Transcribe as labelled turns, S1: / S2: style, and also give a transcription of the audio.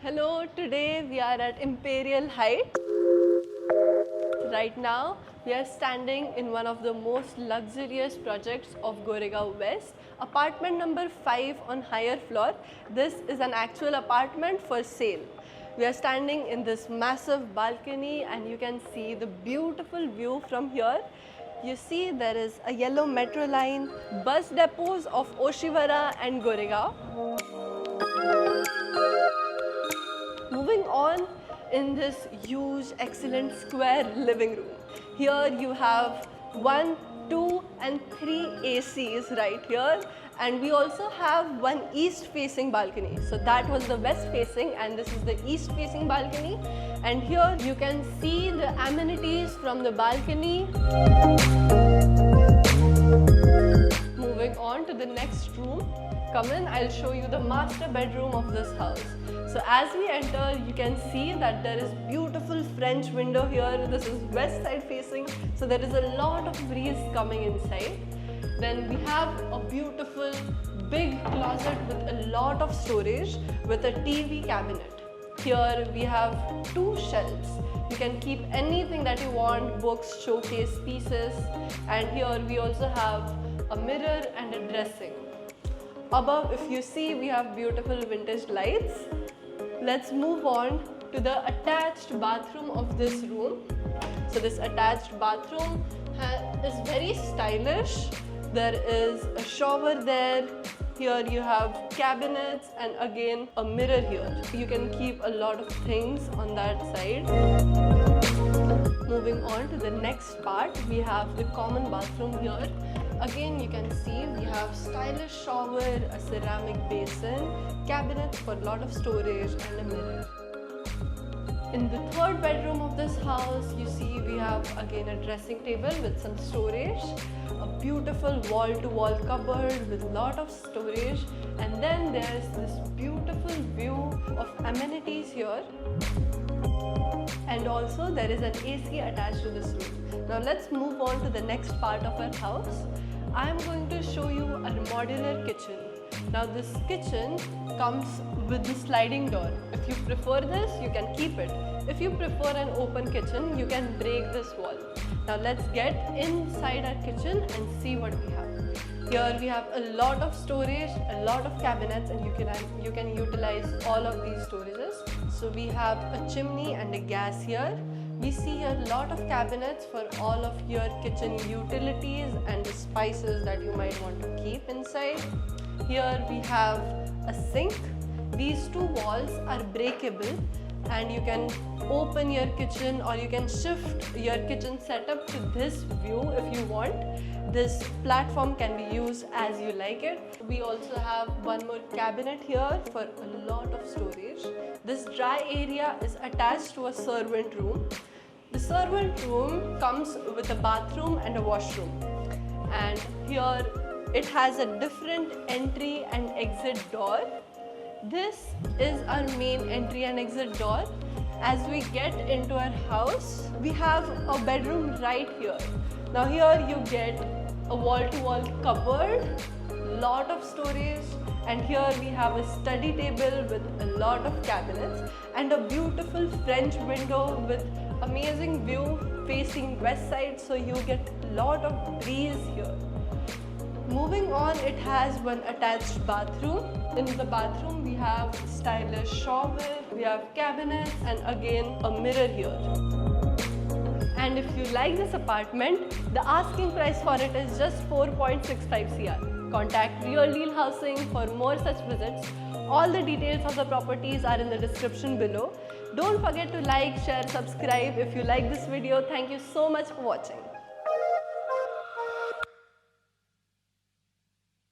S1: Hello, today we are at Imperial Heights. Right now, we are standing in one of the most luxurious projects of Goregaon West, apartment number 5 on higher floor. This is an actual apartment for sale. We are standing in this massive balcony and you can see the beautiful view from here. You see there is a yellow metro line, bus depots of Oshiwara and Goregaon. Moving on in this huge, excellent square living room. Here you have 1, 2 and 3 ACs right here, and we also have one east facing balcony. So that was the west facing and this is the east facing balcony, and here you can see the amenities from the balcony. Moving on to the next room. Come in, I'll show you the master bedroom of this house. So as we enter, you can see that there is beautiful French window here. This is west side facing, so there is a lot of breeze coming inside. Then we have a beautiful big closet with a lot of storage with a TV cabinet. Here we have 2 shelves. You can keep anything that you want, books, showcase pieces, and here we also have a mirror and a dressing. Above, if you see, we have beautiful vintage lights. Let's move on to the attached bathroom of this room. So this attached bathroom is very stylish. There is a shower there. Here you have cabinets and again a mirror here. You can keep a lot of things on that side. Moving on to the next part, we have the common bathroom here. Again, you can see we have stylish shower, a ceramic basin, cabinets for a lot of storage and a mirror. In the third bedroom of this house, you see we have again a dressing table with some storage, a beautiful wall-to-wall cupboard with a lot of storage, and then there's this beautiful view of amenities here. And also there is an AC attached to this room. Now let's move on to the next part of our house. I am going to show you a modular kitchen. Now this kitchen comes with the sliding door. If you prefer this, you can keep it. If you prefer an open kitchen, you can break this wall. Now let's get inside our kitchen and see what we have. Here we have a lot of storage, a lot of cabinets, and you can utilize all of these storages. So we have a chimney and a gas here. We see here a lot of cabinets for all of your kitchen utilities and the spices that you might want to keep inside. Here we have a sink. These 2 walls are breakable and you can open your kitchen or you can shift your kitchen setup to this view if you want. This platform can be used as you like it. We also have one more cabinet here for a lot of storage. This dry area is attached to a servant room. The servant room comes with a bathroom and a washroom. And here it has a different entry and exit door. This is our main entry and exit door. As we get into our house, we have a bedroom right here. Now here you get a wall-to-wall cupboard, lot of storage, and here we have a study table with a lot of cabinets and a beautiful French window with amazing view facing west side, so you get a lot of breeze here. Moving on, it has one attached bathroom. In the bathroom we have stylish shower, we have cabinets and again a mirror here. And if you like this apartment, the asking price for it is just 4.65 CR. Contact Real Deal Housing for more such visits. All the details of the properties are in the description below. Don't forget to like, share, subscribe if you like this video. Thank you so much for watching.